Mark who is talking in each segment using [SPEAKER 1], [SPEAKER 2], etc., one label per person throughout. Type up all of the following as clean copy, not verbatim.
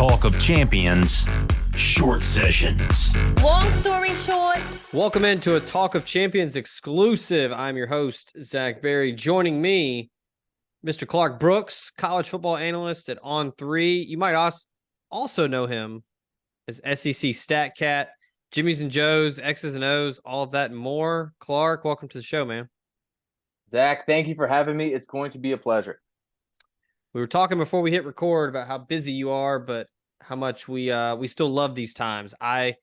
[SPEAKER 1] Talk of Champions Short Sessions.
[SPEAKER 2] Long story short.
[SPEAKER 3] Welcome into a Talk of Champions exclusive. I'm your host, Zach Berry. Joining me, Mr. Clark Brooks, college football analyst at On3. You might also know him as SEC Stat Cat, Jimmy's and Joe's, X's and O's, all of that and more. Clark, welcome to the show, man.
[SPEAKER 4] Zach, thank you for having me. It's going to be a pleasure.
[SPEAKER 3] We were talking before we hit record about how busy you are, but how much we still love these times. I,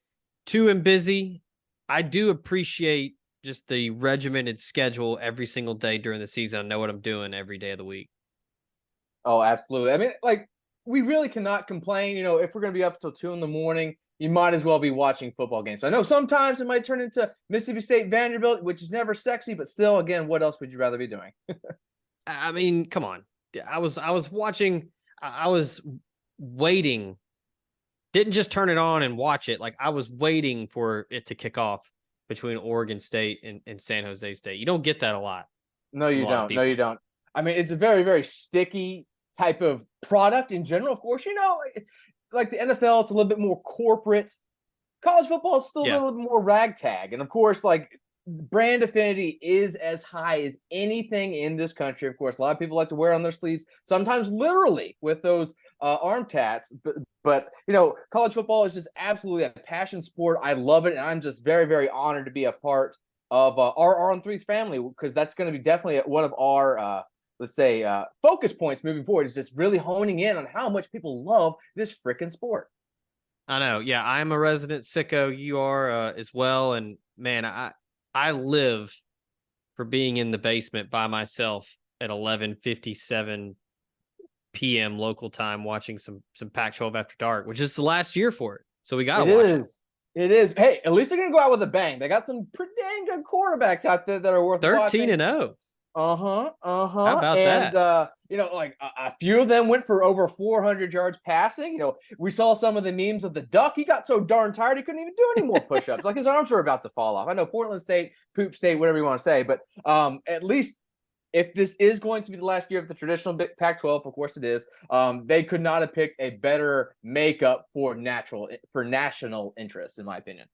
[SPEAKER 3] too, am busy. I do appreciate just the regimented schedule every single day during the season. I know what I'm doing every day of the week.
[SPEAKER 4] Oh, absolutely. I mean, we really cannot complain. You know, if we're going to be up till 2 a.m, you might as well be watching football games. I know sometimes it might turn into Mississippi State Vanderbilt, which is never sexy, but still, again, what else would you rather be doing?
[SPEAKER 3] I mean, come on. I was waiting. Didn't just turn it on and watch it. Like, I was waiting for it to kick off between Oregon State and San Jose State. You don't get that a lot.
[SPEAKER 4] No, you don't. No, you don't. I mean, it's a very, very sticky type of product in general. Of course, you know, like the NFL, it's a little bit more corporate. College football is still a little bit more ragtag. And of course, like, brand affinity is as high as anything in this country. Of course, a lot of people like to wear on their sleeves, sometimes literally with those arm tats. But you know, college football is just absolutely a passion sport. I love it, and I'm just very, very honored to be a part of our On3's family, because that's going to be definitely one of our focus points moving forward. Is just really honing in on how much people love this freaking sport.
[SPEAKER 3] I know. Yeah, I'm a resident sicko. You are as well, and man, I live for being in the basement by myself at 11:57 p.m. local time watching some Pac-12 after dark, which is the last year for it. So we got to watch it.
[SPEAKER 4] It is. Hey, at least they're going to go out with a bang. They got some pretty dang good quarterbacks out there that are worth
[SPEAKER 3] 13-0.
[SPEAKER 4] How
[SPEAKER 3] about that?
[SPEAKER 4] And, you know, like a few of them went for over 400 yards passing. You know, we saw some of the memes of the duck. He got so darn tired he couldn't even do any more push-ups. Like, his arms were about to fall off. I know Portland State, Poop State, whatever you want to say. But at least if this is going to be the last year of the traditional Pac-12, of course it is, they could not have picked a better makeup for national interest, in my opinion.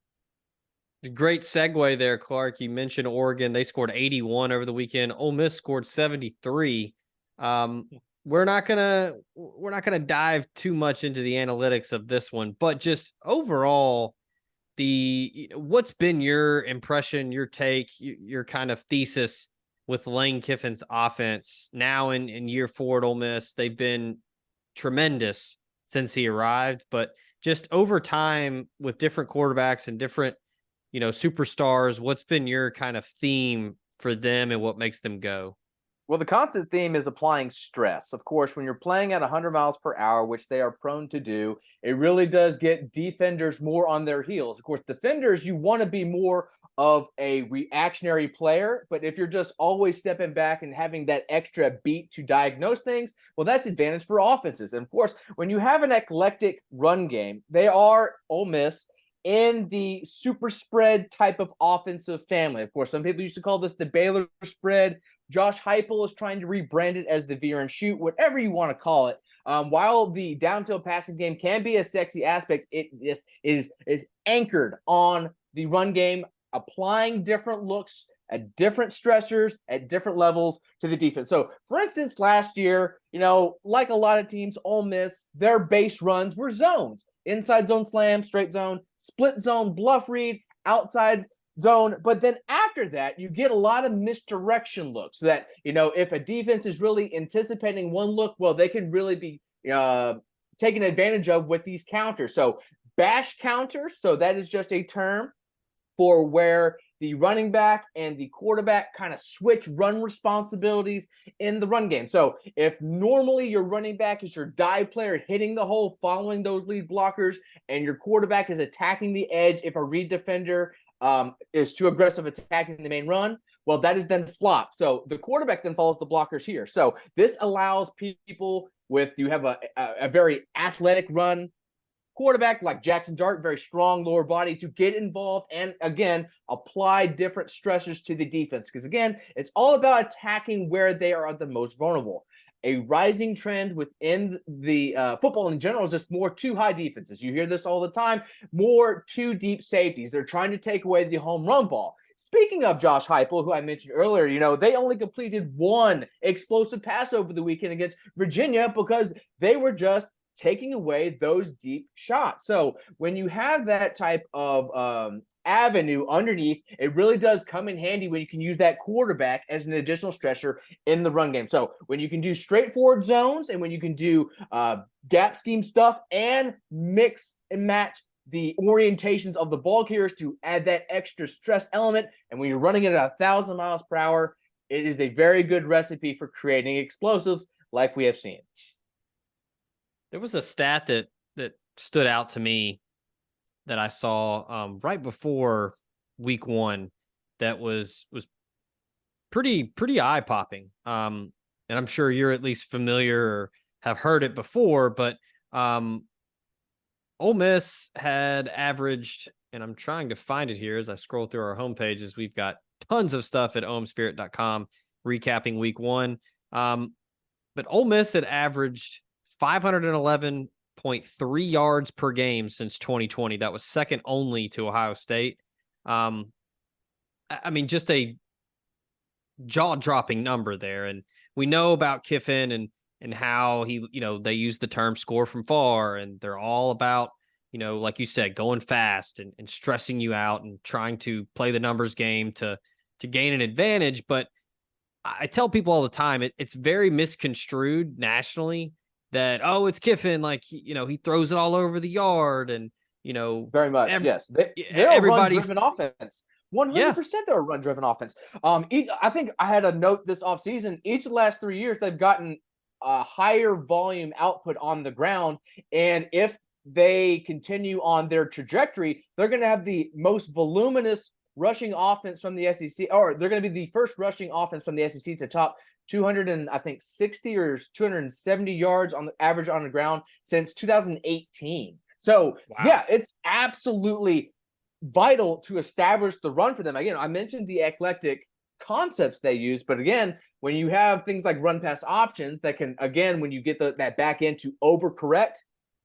[SPEAKER 3] Great segue there, Clark. You mentioned Oregon. They scored 81 over the weekend. Ole Miss scored 73. We're not gonna dive too much into the analytics of this one, but just overall, what's been your impression, your take, your kind of thesis with Lane Kiffin's offense now in year 4 at Ole Miss? They've been tremendous since he arrived, but just over time with different quarterbacks and different, you know, superstars, what's been your kind of theme for them and what makes them go?
[SPEAKER 4] Well, the constant theme is applying stress. Of course, when you're playing at 100 miles per hour, which they are prone to do, it really does get defenders more on their heels. Of course, defenders, you want to be more of a reactionary player, but if you're just always stepping back and having that extra beat to diagnose things, well, that's advantage for offenses. And of course, when you have an eclectic run game, they are Ole Miss in the super spread type of offensive family. Of course, some people used to call this the Baylor spread. Josh Heupel is trying to rebrand it as the veer and shoot, whatever you want to call it. While the downfield passing game can be a sexy aspect, it is anchored on the run game, applying different looks at different stressors at different levels to the defense. So, for instance, last year, you know, like a lot of teams, Ole Miss, their base runs were zones. Inside zone slam, straight zone, split zone, bluff read, outside zone. But then after that, you get a lot of misdirection looks so that, you know, if a defense is really anticipating one look, well, they can really be taken advantage of with these counters. So bash counters, so that is just a term for where the running back and the quarterback kind of switch run responsibilities in the run game. So if normally your running back is your dive player hitting the hole, following those lead blockers, and your quarterback is attacking the edge if a read defender is too aggressive attacking the main run, well, that is then flop. So the quarterback then follows the blockers here. So this allows people you have a very athletic run quarterback like Jackson Dart, very strong lower body, to get involved and, again, apply different stressors to the defense. Because, again, it's all about attacking where they are the most vulnerable. a rising trend within the football in general is just more too high defenses. You hear this all the time, more too deep safeties. They're trying to take away the home run ball. Speaking of Josh Heupel, who I mentioned earlier, they only completed one explosive pass over the weekend against Virginia because they were just taking away those deep shots. So when you have that type of avenue underneath, it really does come in handy when you can use that quarterback as an additional stressor in the run game. So when you can do straightforward zones and when you can do gap scheme stuff and mix and match the orientations of the ball carriers to add that extra stress element, and when you're running it at 1,000 miles per hour, it is a very good recipe for creating explosives like we have seen.
[SPEAKER 3] There was a stat that stood out to me that I saw right before week one that was pretty eye popping. And I'm sure you're at least familiar or have heard it before, but Ole Miss had averaged, and I'm trying to find it here as I scroll through our homepages. We've got tons of stuff at omspirit.com recapping week one. But Ole Miss had averaged 511.3 yards per game since 2020. That was second only to Ohio State. I mean, just a jaw-dropping number there. And we know about Kiffin and how he, they use the term score from far, and they're all about, like you said, going fast and stressing you out and trying to play the numbers game to gain an advantage. But I tell people all the time, it's very misconstrued nationally that, oh, it's Kiffin, like, he throws it all over the yard and,
[SPEAKER 4] very much, yes. They're
[SPEAKER 3] everybody's
[SPEAKER 4] a run-driven offense. 100% they're a run-driven offense. I think I had a note this offseason. Each of the last 3 years, they've gotten a higher volume output on the ground. And if they continue on their trajectory, they're going to have the most voluminous rushing offense from the SEC, or they're going to be the first rushing offense from the SEC to top 260 or 270 yards on the average on the ground since 2018. So, yeah, it's absolutely vital to establish the run for them. Again, I mentioned the eclectic concepts they use, but again, when you have things like run pass options that can, again, when you get that back end to overcorrect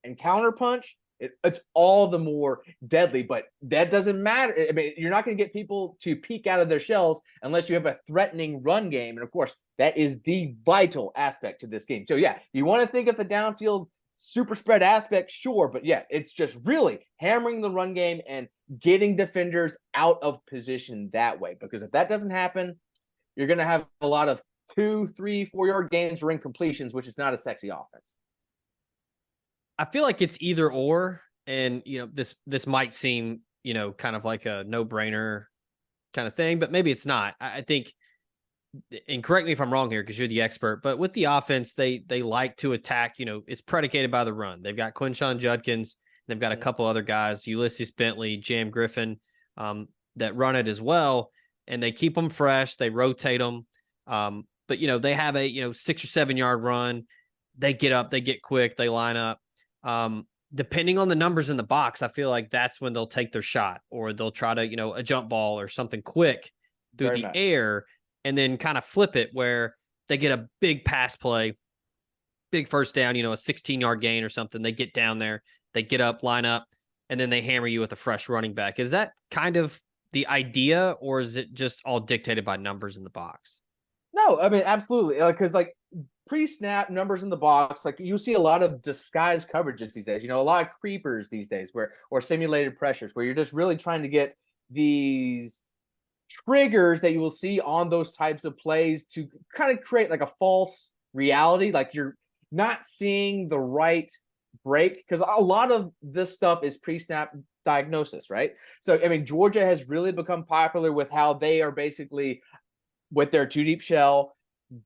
[SPEAKER 4] and counterpunch, it's all the more deadly. But that doesn't matter. I mean, you're not going to get people to peek out of their shells unless you have a threatening run game. And of course, that is the vital aspect to this game. So yeah, you want to think of the downfield super spread aspect, sure, but yeah, it's just really hammering the run game and getting defenders out of position that way. Because if that doesn't happen, you're going to have a lot of 2, 3, 4-yard gains or incompletions, which is not a sexy offense.
[SPEAKER 3] I feel like it's either or, and this might seem kind of like a no-brainer kind of thing, but maybe it's not. I think, and correct me if I'm wrong here because you're the expert, but with the offense, they like to attack. It's predicated by the run. They've got Quinshon Judkins, they've got a couple other guys, Ulysses Bentley, Jam Griffin, that run it as well, and they keep them fresh. They rotate them, but they have a 6 or 7 yard run. They get up, they get quick, they line up. Depending on the numbers in the box, I feel like that's when they'll take their shot, or they'll try to, a jump ball or something quick through the air, and then kind of flip it where they get a big pass play, big first down, a 16-yard gain or something. They get down there, they get up, line up, and then they hammer you with a fresh running back. Is that kind of the idea, or is it just all dictated by numbers in the box?
[SPEAKER 4] No, I mean, absolutely. Because pre-snap numbers in the box, you see a lot of disguised coverages these days, a lot of creepers these days or simulated pressures where you're just really trying to get these triggers that you will see on those types of plays to kind of create like a false reality. Like you're not seeing the right break, because a lot of this stuff is pre-snap diagnosis, right? So, I mean, Georgia has really become popular with how they are basically with their 2-deep shell,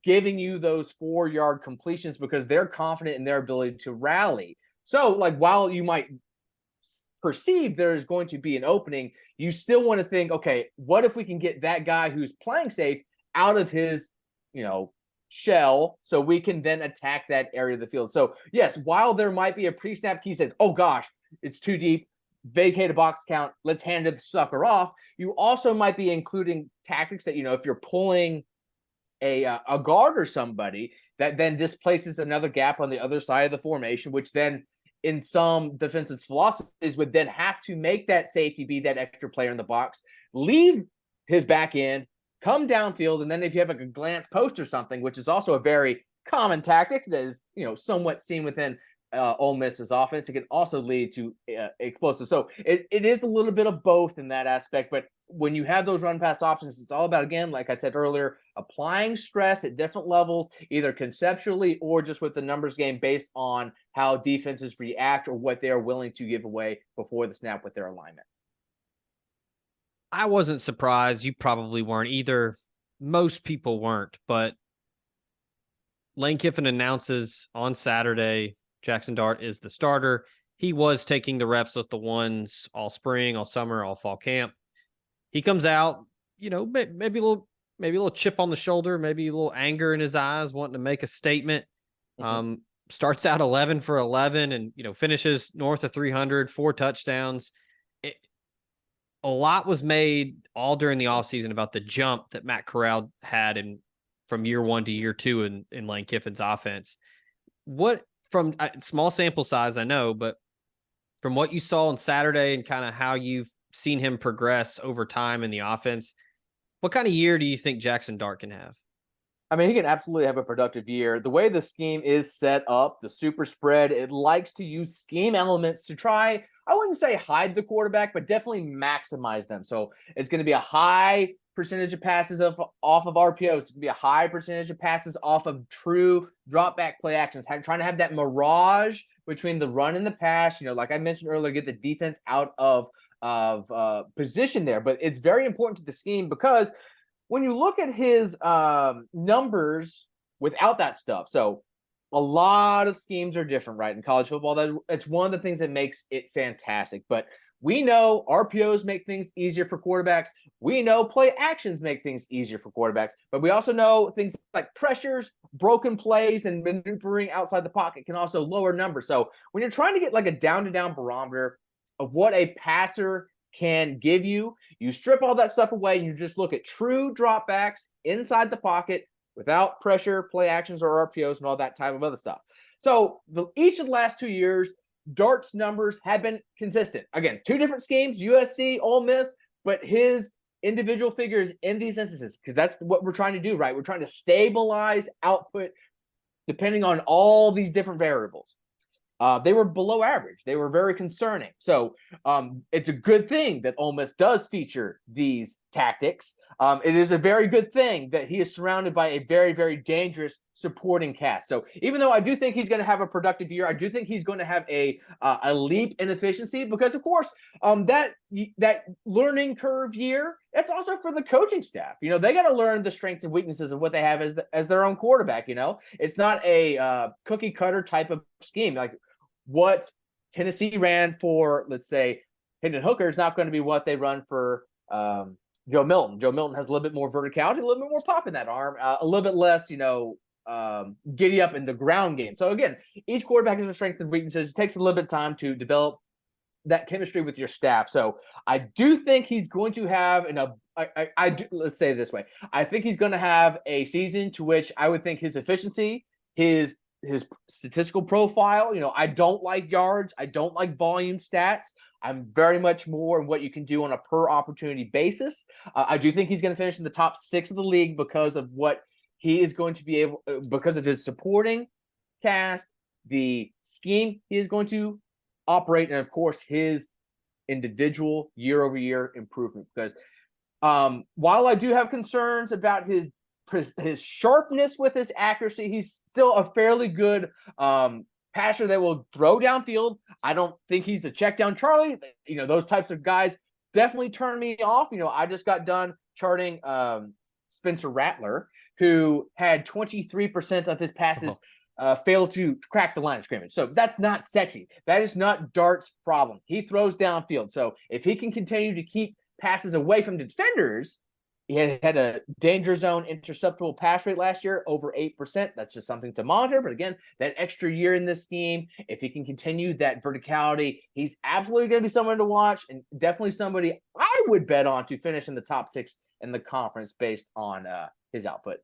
[SPEAKER 4] giving you those 4-yard completions because they're confident in their ability to rally. So, while you might perceive there's going to be an opening, you still want to think, okay, what if we can get that guy who's playing safe out of his, shell, so we can then attack that area of the field. So, yes, while there might be a pre-snap key says, oh gosh, it's too deep, vacate a box count, let's hand the sucker off, you also might be including tactics that, if you're pulling a guard or somebody that then displaces another gap on the other side of the formation, which then in some defensive philosophies would then have to make that safety be that extra player in the box, leave his back end, come downfield, and then if you have like a glance post or something, which is also a very common tactic that is, somewhat seen within Ole Miss's offense, it can also lead to explosive. So it is a little bit of both in that aspect, but when you have those run pass options, it's all about, again, like I said earlier, applying stress at different levels, either conceptually or just with the numbers game based on how defenses react or what they are willing to give away before the snap with their alignment.
[SPEAKER 3] I wasn't surprised. You probably weren't either. Most people weren't, but Lane Kiffin announces on Saturday Jackson Dart is the starter. He was taking the reps with the ones all spring, all summer, all fall camp. He comes out, maybe a little chip on the shoulder, maybe a little anger in his eyes, wanting to make a statement. Mm-hmm. Starts out 11 for 11 and, finishes north of 300, 4 touchdowns. A lot was made all during the offseason about the jump that Matt Corral had from year 1 to year 2 in Lane Kiffin's offense. What, from small sample size, I know, but from what you saw on Saturday and kind of how you've seen him progress over time in the offense, what kind of year do you think Jackson Dart can have?
[SPEAKER 4] I mean, he can absolutely have a productive year. The way the scheme is set up, the super spread, it likes to use scheme elements to try, I wouldn't say hide the quarterback, but definitely maximize them. So it's going to be a high percentage of passes off of RPOs. It's going to be a high percentage of passes off of true drop back play actions, trying to have that mirage between the run and the pass. Like I mentioned earlier, get the defense out of position there. But it's very important to the scheme because when you look at his numbers without that stuff, so a lot of schemes are different, right? In college football, that's one of the things that makes it fantastic. But we know RPOs make things easier for quarterbacks. We know play actions make things easier for quarterbacks. But we also know things like pressures, broken plays, and maneuvering outside the pocket can also lower numbers. So when you're trying to get like a down-to-down barometer of what a passer can give you, you strip all that stuff away and you just look at true dropbacks inside the pocket without pressure, play actions, or RPOs and all that type of other stuff. So each of the last 2 years, Dart's numbers have been consistent. Again, 2 different schemes, USC, Ole Miss, but his individual figures in these instances, because that's what we're trying to do, right? We're trying to stabilize output depending on all these different variables. They were below average. They were very concerning. So it's a good thing that Ole Miss does feature these tactics. It is a very good thing that he is surrounded by a very, very dangerous supporting cast. So even though I do think he's going to have a productive year, I do think he's going to have a leap in efficiency because, of course, that learning curve year, it's also for the coaching staff. They got to learn the strengths and weaknesses of what they have as their own quarterback. It's not a cookie cutter type of scheme. Like what Tennessee ran for, let's say, Hendon Hooker is not going to be what they run for Joe Milton. Joe Milton has a little bit more verticality, a little bit more pop in that arm, a little bit less, giddy up in the ground game. So again, each quarterback has their strengths and weaknesses. It takes a little bit of time to develop that chemistry with your staff. So I do think he's going to have let's say it this way. I think he's going to have a season to which I would think his efficiency, his statistical profile, I don't like yards. I don't like volume stats. I'm very much more in what you can do on a per opportunity basis. I do think he's going to finish in the top 6 of the league because of what he is going to be able, because of his supporting cast, the scheme he is going to operate, and of course his individual year-over-year improvement. Because while I do have concerns about his sharpness with his accuracy, he's still a fairly good passer that will throw downfield. I don't think he's a check down Charlie. Those types of guys definitely turn me off. I just got done charting Spencer Rattler, who had 23% of his passes fail to crack the line of scrimmage. So that's not sexy. That is not Dart's problem. He throws downfield. So if he can continue to keep passes away from the defenders, he had a danger zone interceptable pass rate last year, over 8%. That's just something to monitor. But again, that extra year in this scheme, if he can continue that verticality, he's absolutely going to be someone to watch and definitely somebody I would bet on to finish in the top 6 in the conference based on his output.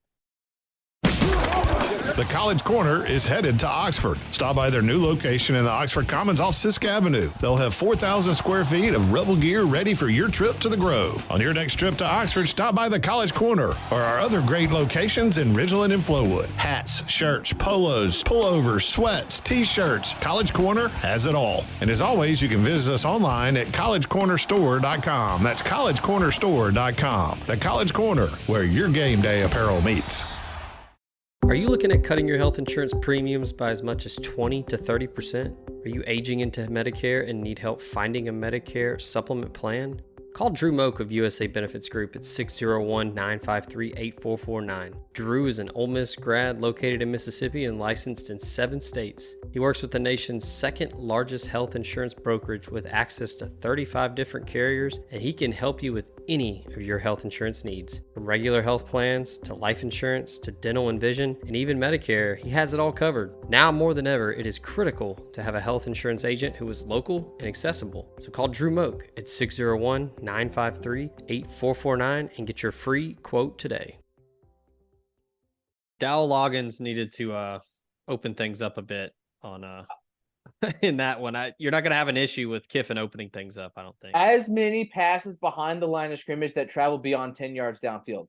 [SPEAKER 2] The College Corner is headed to Oxford. Stop by their new location in the Oxford Commons off Sisk Avenue. They'll have 4,000 square feet of Rebel gear ready for your trip to the Grove. On your next trip to Oxford, stop by the College Corner or our other great locations in Ridgeland and Flowood. Hats, shirts, polos, pullovers, sweats, t-shirts. College Corner has it all. And as always, you can visit us online at collegecornerstore.com. That's collegecornerstore.com. The College Corner, where your game day apparel meets.
[SPEAKER 3] Are you looking at cutting your health insurance premiums by as much as 20 to 30%? Are you aging into Medicare and need help finding a Medicare supplement plan? Call Drew Moak of USA Benefits Group at 601-953-8449. Drew is an Ole Miss grad located in Mississippi and licensed in 7 states. He works with the nation's second largest health insurance brokerage with access to 35 different carriers, and he can help you with any of your health insurance needs. From regular health plans to life insurance to dental and vision and even Medicare, he has it all covered. Now more than ever, it is critical to have a health insurance agent who is local and accessible. So call Drew Moak at 601-953-8449 and get your free quote today. Dow Loggins needed to open things up a bit on in that one. You're not going to have an issue with Kiffin opening things up, I don't think.
[SPEAKER 4] As many passes behind the line of scrimmage that travel beyond 10 yards downfield.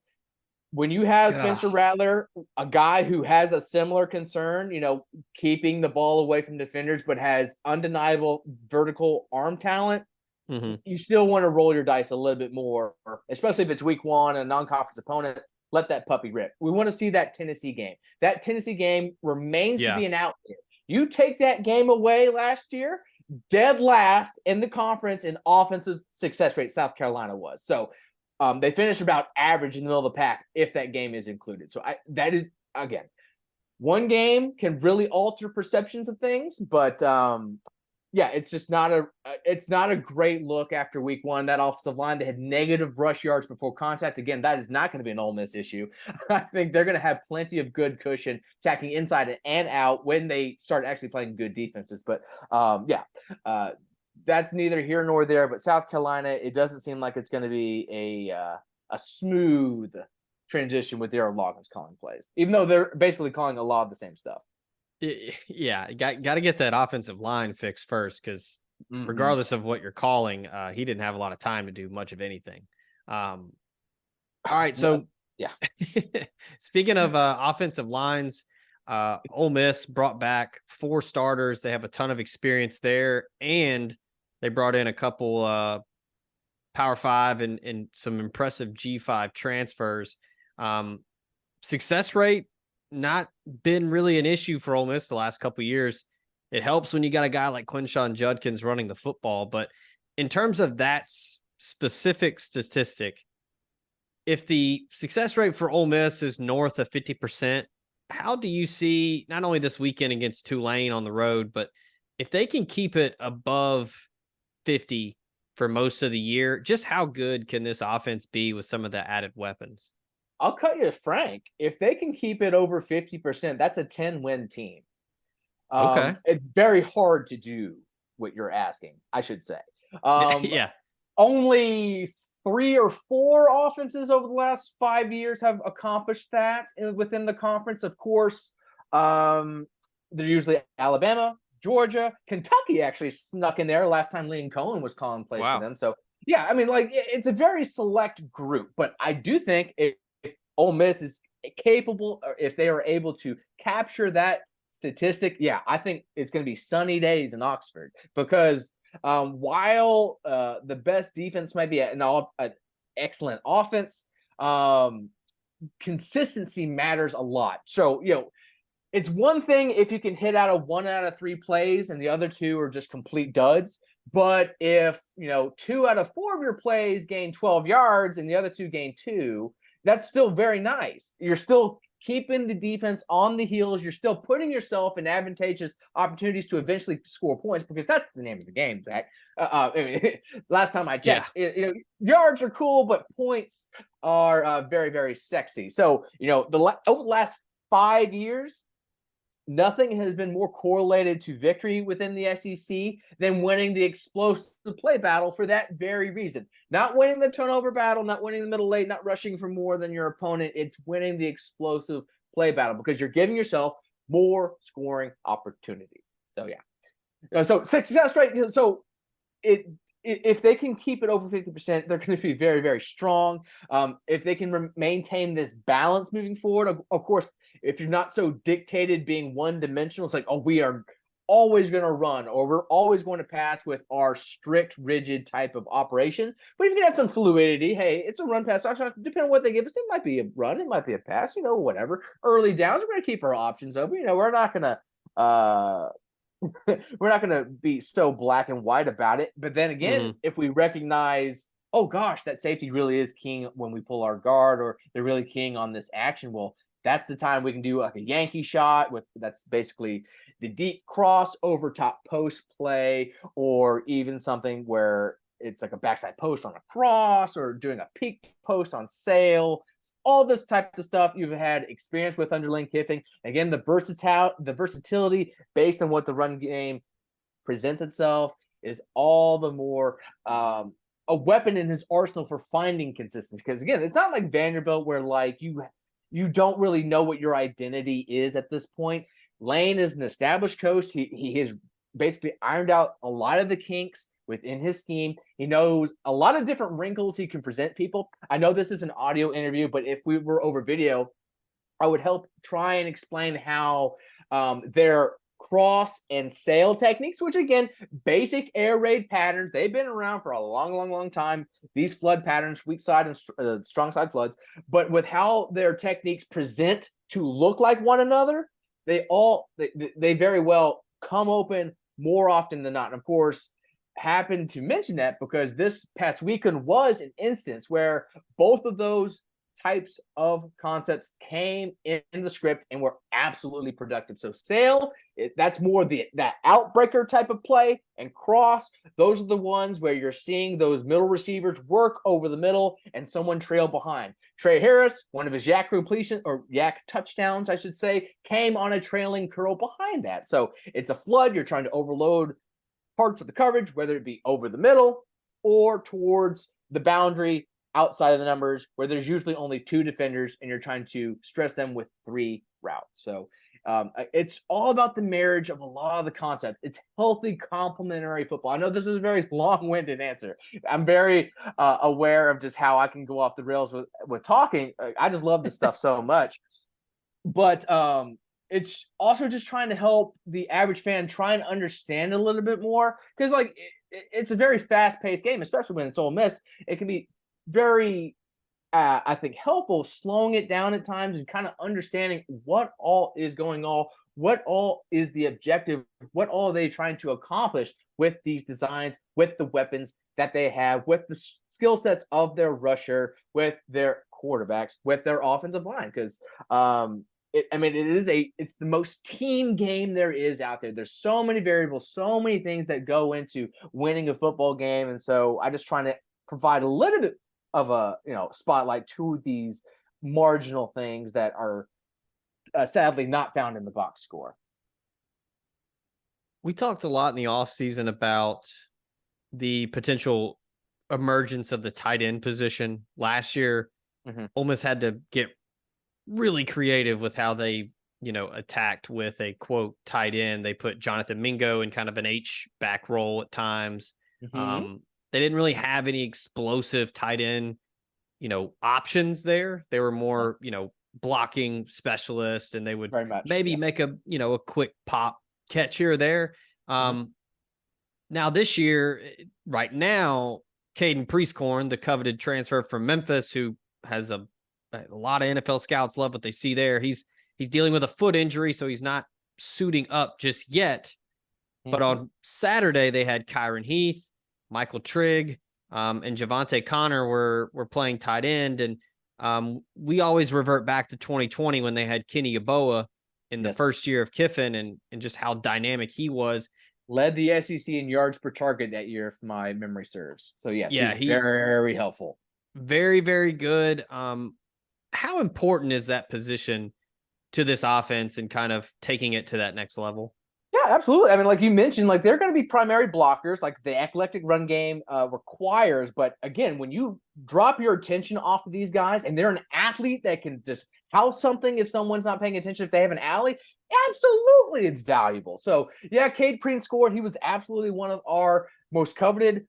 [SPEAKER 4] When you have Spencer Rattler, a guy who has a similar concern, keeping the ball away from defenders, but has undeniable vertical arm talent, you still want to roll your dice a little bit more, especially if it's week 1 and a non-conference opponent. Let that puppy rip. We want to see that Tennessee game. That Tennessee game remains to be an outlier. You take that game away last year, dead last in the conference in offensive success rate, South Carolina was. So they finished about average in the middle of the pack if that game is included. So that is, again, one game can really alter perceptions of things, but it's just not a great look after week 1. That offensive line, they had negative rush yards before contact. Again, that is not going to be an Ole Miss issue. I think they're going to have plenty of good cushion attacking inside and out when they start actually playing good defenses. But that's neither here nor there. But South Carolina, it doesn't seem like it's going to be a smooth transition with their Loggins calling plays, even though they're basically calling a lot of the same stuff.
[SPEAKER 3] Yeah, got to get that offensive line fixed first, because regardless of what you're calling, he didn't have a lot of time to do much of anything. All right, so speaking of offensive lines, Ole Miss brought back 4 starters. They have a ton of experience there, and they brought in a couple Power 5 and some impressive G5 transfers. Success rate not been really an issue for Ole Miss the last couple of years. It helps when you got a guy like Quinshawn Judkins running the football, but in terms of that specific statistic, if the success rate for Ole Miss is north of 50%, how do you see not only this weekend against Tulane on the road, but if they can keep it above 50 for most of the year, just how good can this offense be with some of the added weapons?
[SPEAKER 4] I'll cut you to Frank. If they can keep it over 50%, that's a 10-win team.
[SPEAKER 3] Okay.
[SPEAKER 4] It's very hard to do what you're asking, I should say.
[SPEAKER 3] Yeah.
[SPEAKER 4] Only 3 or 4 offenses over the last 5 years have accomplished that within the conference. Of course, they're usually Alabama, Georgia, Kentucky actually snuck in there last time Liam Cohen was calling plays for them. So, yeah, I mean, it's a very select group. But I do think if Ole Miss is capable, or if they are able to capture that statistic, I think it's going to be sunny days in Oxford, because while the best defense might be an excellent offense, consistency matters a lot. So, it's one thing if you can hit out of 1 out of 3 plays and the other 2 are just complete duds. But if, 2 out of 4 of your plays gain 12 yards and the other 2 gain 2, that's still very nice. You're still keeping the defense on the heels. You're still putting yourself in advantageous opportunities to eventually score points, because that's the name of the game, Zach. Last time I checked, yards are cool, but points are very, very sexy. So, over the last 5 years, nothing has been more correlated to victory within the SEC than winning the explosive play battle for that very reason. Not winning the turnover battle, not winning the middle lane, not rushing for more than your opponent. It's winning the explosive play battle because you're giving yourself more scoring opportunities. So yeah, so success rate. So if they can keep it over 50%, they're going to be very, very strong. If they can maintain this balance moving forward, of course, if you're not so dictated being one-dimensional, it's like, oh, we are always going to run or we're always going to pass with our strict, rigid type of operation. But if you can have some fluidity, hey, it's a run pass. Depending on what they give us, it might be a run, it might be a pass, whatever. Early downs, we're going to keep our options open. We're not going to we're not going to be so black and white about it. But then again, if we recognize, oh gosh, that safety really is king when we pull our guard, or they're really king on this action, well, that's the time we can do like a Yankee shot that's basically the deep cross over top post play, or even something where it's like a backside post on a cross, or doing a peak post on sail. All this type of stuff you've had experience with under Lane Kiffin. Again, the versatility based on what the run game presents itself is all the more a weapon in his arsenal for finding consistency. Because again, it's not like Vanderbilt where like you don't really know what your identity is at this point. Lane is an established coach. He has basically ironed out a lot of the kinks within his scheme. He knows a lot of different wrinkles he can present people. I know this is an audio interview, but if we were over video, I would help try and explain how their cross and sail techniques, which again, basic air raid patterns, they've been around for a long, long, long time. These flood patterns, weak side and strong side floods, but with how their techniques present to look like one another, they very well come open more often than not. And of course, happened to mention that because this past weekend was an instance where both of those types of concepts came in the script and were absolutely productive. So sail, that's more that outbreaker type of play, and cross, those are the ones where you're seeing those middle receivers work over the middle and someone trail behind. Trey Harris, one of his yak completion or yak touchdowns, I should say, came on a trailing curl behind that. So it's a flood. You're trying to overload parts of the coverage, whether it be over the middle or towards the boundary outside of the numbers, where there's usually only two defenders and you're trying to stress them with three routes. So it's all about the marriage of a lot of the concepts. It's healthy complementary football. I know this is a very long-winded answer. I'm very aware of just how I can go off the rails with talking. I just love this stuff so much. But it's also just trying to help the average fan try and understand a little bit more, because like it's a very fast-paced game, especially when it's Ole Miss. It can be very, I think, helpful slowing it down at times and kind of understanding what all is going on, what all is the objective, what all are they trying to accomplish with these designs, with the weapons that they have, with the skill sets of their rusher, with their quarterbacks, with their offensive line. Because it's the most team game there is out there. There's so many variables, so many things that go into winning a football game. And so I just trying to provide a little bit of a spotlight to these marginal things that are sadly not found in the box score.
[SPEAKER 3] We talked a lot in the offseason about the potential emergence of the tight end position. Last year, Ole Miss had to get really creative with how they, attacked with a quote tight end. They put Jonathan Mingo in kind of an H back role at times. They didn't really have any explosive tight end, options there. They were more, blocking specialists, and they would make a, a quick pop catch here or there. Now this year, right now, Caden Priestcorn, the coveted transfer from Memphis, who has a lot of NFL scouts love what they see there. He's dealing with a foot injury, so he's not suiting up just yet. But on Saturday, they had Kyron Heath, Michael Trigg, and Javante Connor were playing tight end. And we always revert back to 2020 when they had Kenny Yeboah in the first year of Kiffin, and just how dynamic he was.
[SPEAKER 4] Led the SEC in yards per target that year, if my memory serves. So yes, he's very helpful.
[SPEAKER 3] Very, very good. How important is that position to this offense and kind of taking it to that next level?
[SPEAKER 4] Yeah, absolutely. I mean, like you mentioned, like they're going to be primary blockers, like the eclectic run game requires. But again, when you drop your attention off of these guys and they're an athlete that can just house something if someone's not paying attention, if they have an alley, absolutely it's valuable. So yeah, Cade Preen scored. He was absolutely one of our most coveted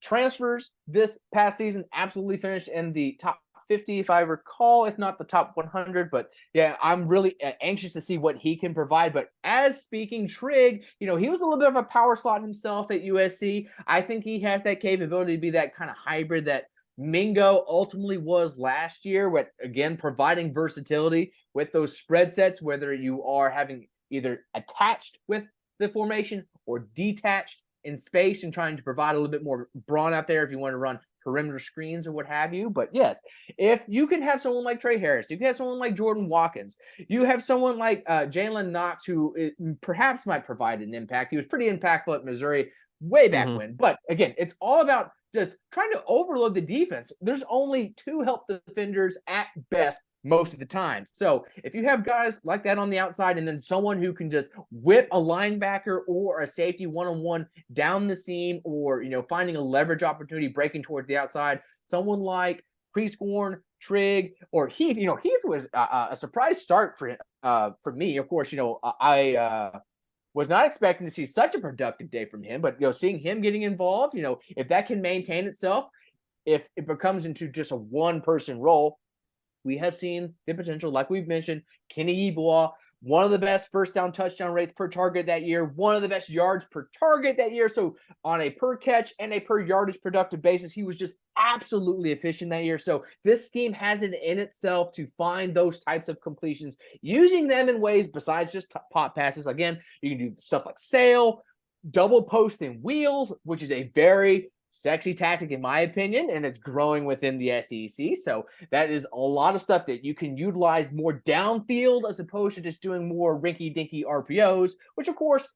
[SPEAKER 4] transfers this past season. Absolutely finished in the top 50, if I recall, if not the top 100. But yeah, I'm really anxious to see what he can provide. But as speaking Trig, he was a little bit of a power slot himself at USC. I think he has that capability to be that kind of hybrid that Mingo ultimately was last year, with again providing versatility with those spread sets, whether you are having either attached with the formation or detached in space and trying to provide a little bit more brawn out there if you want to run perimeter screens or what have you. But yes, if you can have someone like Trey Harris, you can have someone like Jordan Watkins, you have someone like Jalen Knox, who perhaps might provide an impact. He was pretty impactful at Missouri way back when. But again, it's all about just trying to overload the defense. There's only 2 help defenders at best most of the time. So if you have guys like that on the outside and then someone who can just whip a linebacker or a safety one-on-one down the seam, or finding a leverage opportunity breaking towards the outside, someone like Prescorn, Trig, or Heath. Heath was a surprise start for me. Of course, I was not expecting to see such a productive day from him, but seeing him getting involved, if that can maintain itself, if it becomes into just a one-person role, we have seen the potential, like we've mentioned, Kenny Yeboah, one of the best first down touchdown rates per target that year, one of the best yards per target that year. So on a per catch and a per yardage productive basis, he was just absolutely efficient that year. So this scheme has it in itself to find those types of completions, using them in ways besides just pop passes. Again, you can do stuff like sail, double post and wheels, which is a very sexy tactic in my opinion, and it's growing within the SEC. So that is a lot of stuff that you can utilize more downfield as opposed to just doing more rinky-dinky RPOs, which of course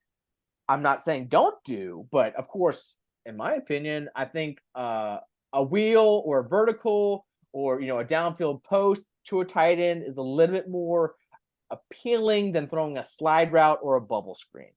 [SPEAKER 4] I'm not saying don't do, but of course, in my opinion, I think a wheel or a vertical or a downfield post to a tight end is a little bit more appealing than throwing a slide route or a bubble screen.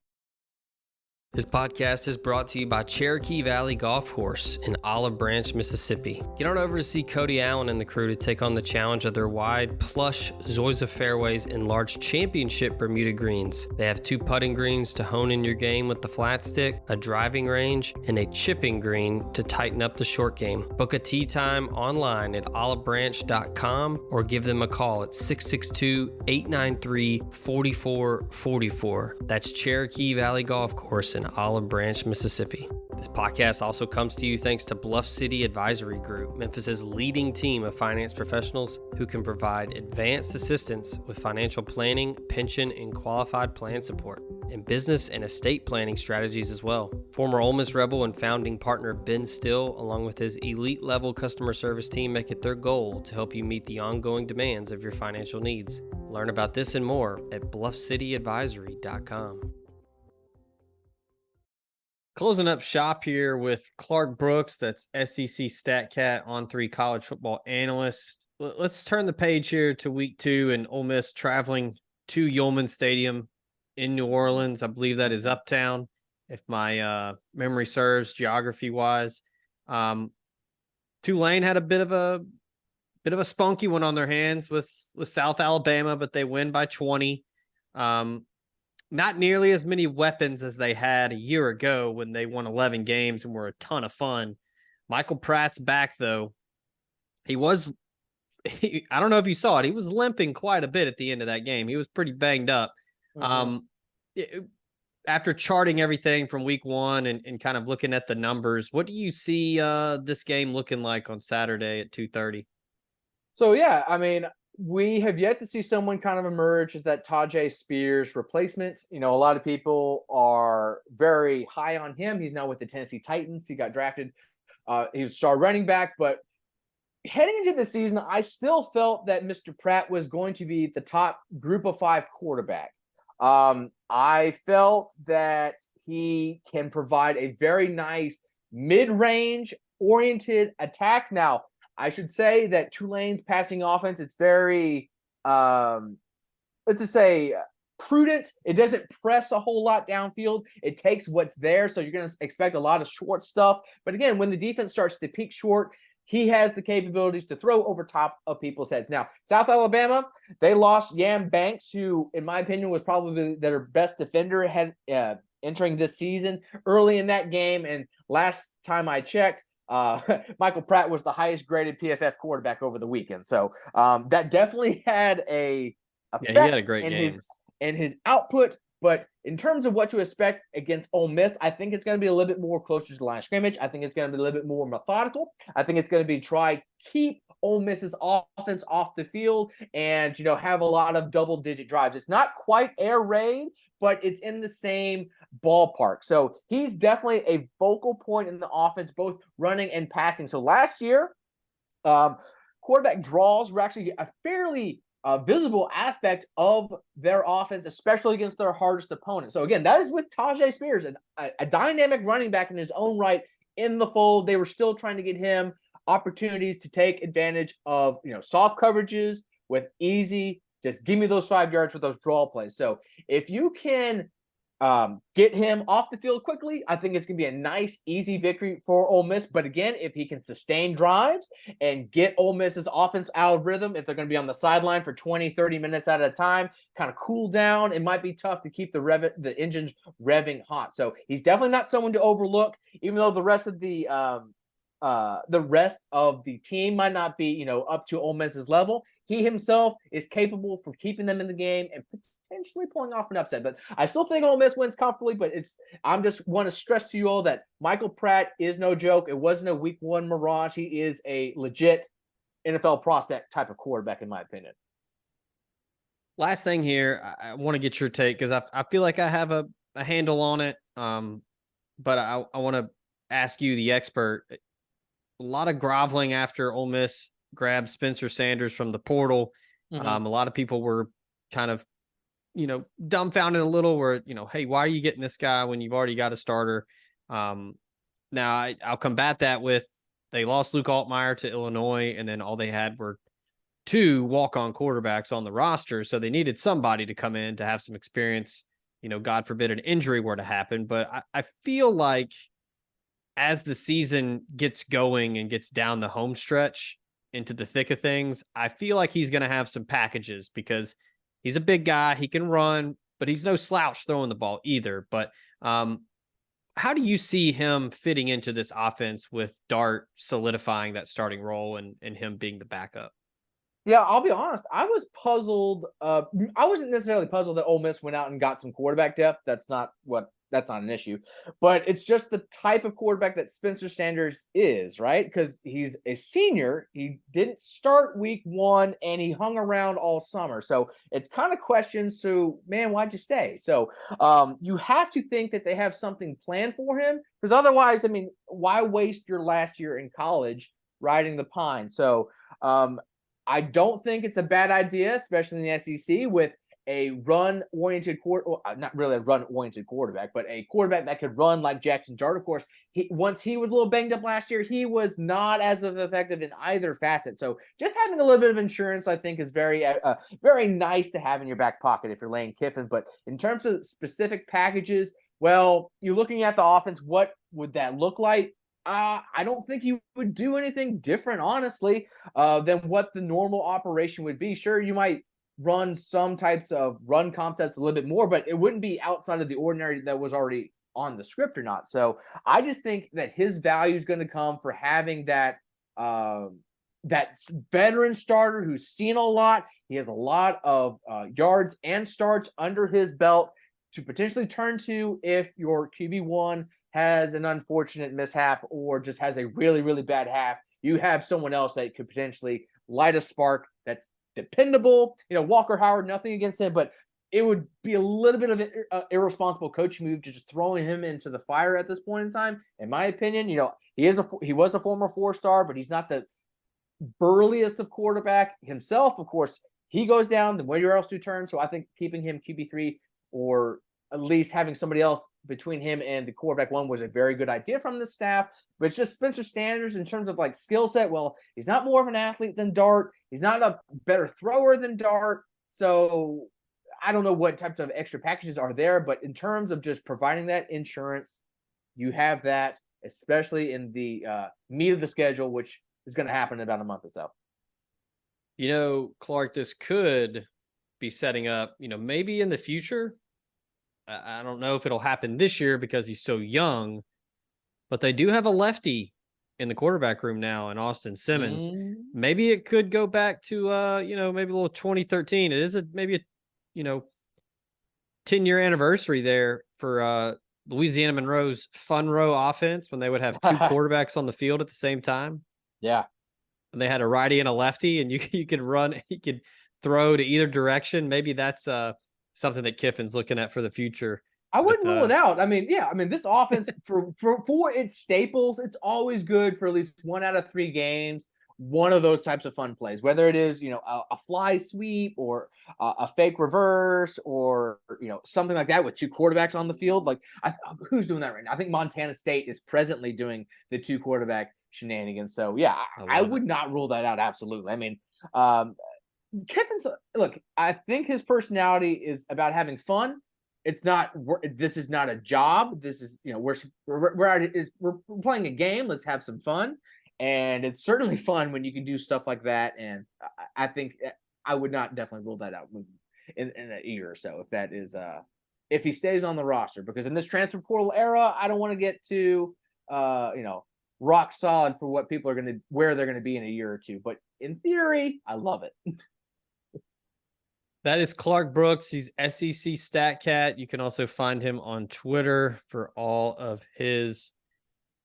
[SPEAKER 3] This podcast is brought to you by Cherokee Valley Golf Course in Olive Branch, Mississippi. Get on over to see Cody Allen and the crew to take on the challenge of their wide, plush Zoysia fairways and large championship Bermuda greens. They have 2 putting greens to hone in your game with the flat stick, a driving range, and a chipping green to tighten up the short game. Book a tee time online at olivebranch.com or give them a call at 662-893-4444. That's Cherokee Valley Golf Course in Olive Branch, Mississippi. This podcast also comes to you thanks to Bluff City Advisory Group, Memphis's leading team of finance professionals who can provide advanced assistance with financial planning, pension, and qualified plan support, and business and estate planning strategies as well. Former Ole Miss Rebel and founding partner Ben Still, along with his elite-level customer service team, make it their goal to help you meet the ongoing demands of your financial needs. Learn about this and more at bluffcityadvisory.com. Closing up shop here with Clark Brooks, that's SEC StatCat On3 college football analyst. Let's turn the page here to week 2 and Ole Miss traveling to Yeoman Stadium in New Orleans. I believe that is uptown, if my memory serves, geography-wise. Tulane had a bit of a spunky one on their hands with South Alabama, but they win by 20. Not nearly as many weapons as they had a year ago when they won 11 games and were a ton of fun. Michael Pratt's back, though. I don't know if you saw it. He was limping quite a bit at the end of that game. He was pretty banged up. After charting everything from week 1 and kind of looking at the numbers, what do you see this game looking like on Saturday at 2:30?
[SPEAKER 4] So, yeah, I mean, we have yet to see someone kind of emerge as that Tajay Spears replacement. A lot of people are very high on him. He's now with the Tennessee Titans. He got drafted. He was a star running back. But heading into the season, I still felt that Mr. Pratt was going to be the top group of 5 quarterback. I felt that he can provide a very nice mid-range oriented attack. Now, I should say that Tulane's passing offense, it's very, let's just say, prudent. It doesn't press a whole lot downfield. It takes what's there. So you're going to expect a lot of short stuff. But again, when the defense starts to peak short, he has the capabilities to throw over top of people's heads. Now, South Alabama, they lost Yam Banks, who, in my opinion, was probably their best defender entering this season early in that game. And last time I checked, Michael Pratt was the highest graded PFF quarterback over the weekend. So that definitely had a effect
[SPEAKER 3] he had a great game
[SPEAKER 4] in his output. But in terms of what to expect against Ole Miss, I think it's going to be a little bit more closer to the line of scrimmage. I think it's going to be a little bit more methodical. I think it's going to be keep Ole Miss's offense off the field and, have a lot of double-digit drives. It's not quite air raid, but it's in the same ballpark. So he's definitely a focal point in the offense, both running and passing. So last year, quarterback draws were actually a fairly visible aspect of their offense, especially against their hardest opponent. So again, that is with Tajay Spears, a dynamic running back in his own right in the fold. They were still trying to get him opportunities to take advantage of, soft coverages with easy, just give me those 5 yards with those draw plays. So if you can get him off the field quickly, I think it's going to be a nice, easy victory for Ole Miss. But again, if he can sustain drives and get Ole Miss's offense out of rhythm, if they're going to be on the sideline for 20, 30 minutes at a time, kind of cool down, it might be tough to keep the engines revving hot. So he's definitely not someone to overlook, even though the rest of the team might not be, up to Ole Miss's level. He himself is capable for keeping them in the game and potentially pulling off an upset. But I still think Ole Miss wins comfortably, but I'm just want to stress to you all that Michael Pratt is no joke. It wasn't a week one mirage. He is a legit NFL prospect type of quarterback, in my opinion.
[SPEAKER 3] Last thing here, I want to get your take because I feel like I have a handle on it. But I want to ask you, the expert. A lot of groveling after Ole Miss grabbed Spencer Sanders from the portal. Mm-hmm. A lot of people were kind of, dumbfounded a little where, hey, why are you getting this guy when you've already got a starter? Now I'll combat that with they lost Luke Altmaier to Illinois, and then all they had were 2 walk-on quarterbacks on the roster. So they needed somebody to come in to have some experience, God forbid an injury were to happen. But I feel like as the season gets going and gets down the home stretch into the thick of things, I feel like he's going to have some packages because he's a big guy. He can run, but he's no slouch throwing the ball either. But how do you see him fitting into this offense with Dart solidifying that starting role and him being the backup?
[SPEAKER 4] Yeah, I'll be honest. I was puzzled. I wasn't necessarily puzzled that Ole Miss went out and got some quarterback depth. That's not an issue. But it's just the type of quarterback that Spencer Sanders is, right? Because he's a senior. He didn't start week 1, and he hung around all summer. So it's kind of questions to, man, why'd you stay? So you have to think that they have something planned for him. Because otherwise, I mean, why waste your last year in college riding the pine? So I don't think it's a bad idea, especially in the SEC, with a run-oriented not really a run-oriented quarterback, but a quarterback that could run like Jackson Dart. Of course, once he was a little banged up last year, he was not as effective in either facet. So just having a little bit of insurance, I think, is very, very nice to have in your back pocket if you're Lane Kiffin. But in terms of specific packages, well, you're looking at the offense. What would that look like? I don't think you would do anything different, honestly, than what the normal operation would be. Sure, you might run some types of run concepts a little bit more, but it wouldn't be outside of the ordinary that was already on the script or not. So I just think that his value is going to come for having that veteran starter who's seen a lot. He has a lot of yards and starts under his belt to potentially turn to if your QB1 has an unfortunate mishap or just has a really, really bad half. You have someone else that could potentially light a spark that's dependable. Walker Howard, nothing against him, but it would be a little bit of an irresponsible coaching move to just throwing him into the fire at this point in time. In my opinion, he was a former 4-star, but he's not the burliest of quarterback himself. Of course, he goes down, then where else to turn? So I think keeping him QB3 or at least having somebody else between him and the quarterback 1 was a very good idea from the staff. But it's just Spencer Sanders in terms of like skill set. Well, he's not more of an athlete than Dart. He's not a better thrower than Dart. So I don't know what types of extra packages are there, but in terms of just providing that insurance, you have that, especially in the meat of the schedule, which is going to happen in about a month or so.
[SPEAKER 3] You know, Clark, this could be setting up, maybe in the future. I don't know if it'll happen this year because he's so young, but they do have a lefty in the quarterback room now in Austin Simmons. Maybe it could go back to, maybe a little 2013. It is maybe a 10-year anniversary there for Louisiana Monroe's fun row offense when they would have two quarterbacks on the field at the same time.
[SPEAKER 4] Yeah.
[SPEAKER 3] And they had a righty and a lefty, and you could run, you could throw to either direction. Maybe that's something that Kiffin's looking at for the future.
[SPEAKER 4] I wouldn't rule it out. I mean, this offense for its staples, it's always good for at least 1 out of 3 games. One of those types of fun plays, whether it is, a fly sweep or a fake reverse or, something like that with 2 quarterbacks on the field. Like, who's doing that right now? I think Montana State is presently doing the 2 quarterback shenanigans. So, yeah, I would not rule that out. Absolutely. I mean, Kiffin's, look, I think his personality is about having fun. This is not a job. This is, we're playing a game. Let's have some fun. And it's certainly fun when you can do stuff like that. And I think I would not definitely rule that out in a year or so, if that is, if he stays on the roster, because in this transfer portal era, I don't want to get too, rock solid for what people are where they're going to be in a year or two. But in theory, I love it.
[SPEAKER 3] That is Clark Brooks. He's SEC StatCat. You can also find him on Twitter for all of his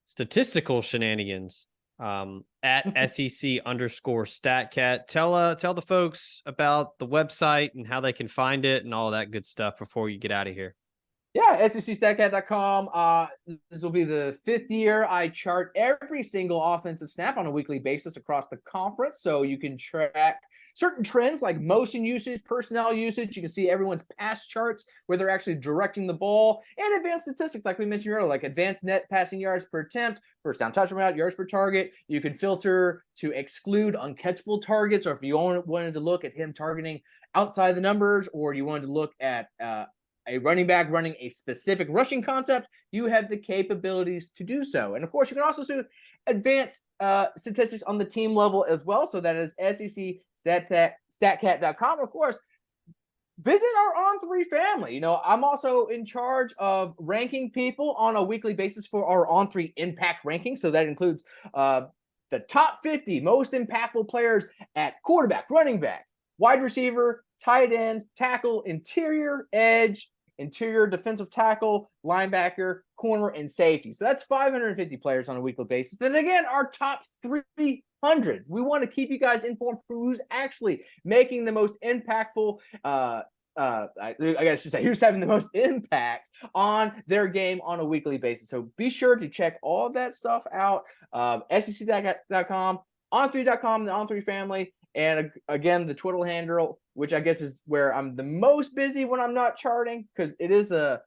[SPEAKER 3] statistical shenanigans at SEC_StatCat. Tell the folks about the website and how they can find it and all that good stuff before you get out of here.
[SPEAKER 4] Yeah, SECStatCat.com. This will be the 5th year I chart every single offensive snap on a weekly basis across the conference, so you can track certain trends like motion usage, personnel usage. You can see everyone's pass charts where they're actually directing the ball, and advanced statistics like we mentioned earlier, like advanced net passing yards per attempt, first down touchdown route, yards per target. You can filter to exclude uncatchable targets, or if you wanted to look at him targeting outside the numbers, or you wanted to look at a running back running a specific rushing concept, you have the capabilities to do so. And of course, you can also see advanced statistics on the team level as well. So that is SECStatCat.com. Of course, visit our On3 family. I'm also in charge of ranking people on a weekly basis for our On3 Impact ranking. So that includes the top 50 most impactful players at quarterback, running back, wide receiver, tight end, tackle, interior edge, interior defensive tackle, linebacker, corner, and safety. So that's 550 players on a weekly basis. Then again, our top 300. We want to keep you guys informed for who's actually making the most impactful, I guess should say who's having the most impact on their game on a weekly basis. So be sure to check all that stuff out. SEC.com, On3.com, the On3 family. And again, the Twitter handle, which I guess is where I'm the most busy when I'm not charting, because it is a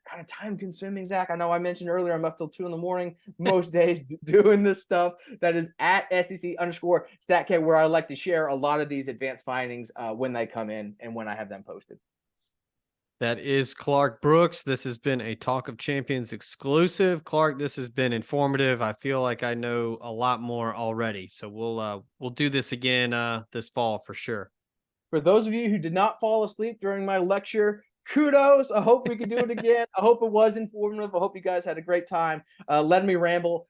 [SPEAKER 4] kind of time consuming, Zach. I know I mentioned earlier I'm up till 2 a.m. most days doing this stuff. That is at SEC_StatCat, where I like to share a lot of these advanced findings when they come in and when I have them posted.
[SPEAKER 3] That is Clark Brooks. This has been a Talk of Champions exclusive. Clark, this has been informative. I feel like I know a lot more already. So we'll do this again this fall for sure.
[SPEAKER 4] For those of you who did not fall asleep during my lecture, kudos. I hope we could do it again. I hope it was informative. I hope you guys had a great time. Letting me ramble.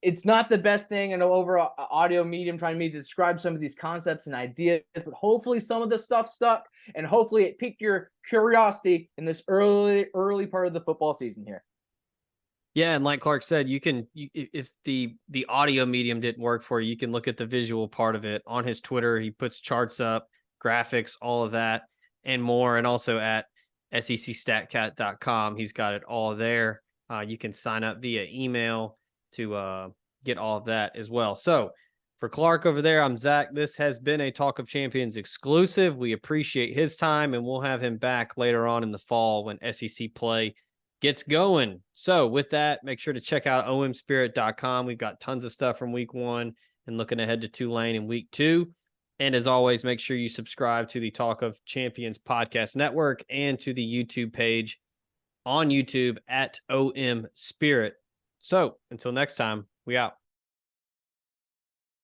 [SPEAKER 4] It's not the best thing over an audio medium trying to describe some of these concepts and ideas, but hopefully some of this stuff stuck, and hopefully it piqued your curiosity in this early part of the football season here.
[SPEAKER 3] Yeah, and like Clark said, if the audio medium didn't work for you, you can look at the visual part of it on his Twitter. He puts charts up, graphics, all of that, and more, and also at SECStatCat.com. He's got it all there. You can sign up via email to get all of that as well. So for Clark over there, I'm Zach. This has been a Talk of Champions exclusive. We appreciate his time, and we'll have him back later on in the fall when SEC play gets going. So with that, make sure to check out omspirit.com. We've got tons of stuff from week 1 and looking ahead to Tulane in week 2. And as always, make sure you subscribe to the Talk of Champions podcast network and to the YouTube page on YouTube at OM Spirit. So until next time, we out.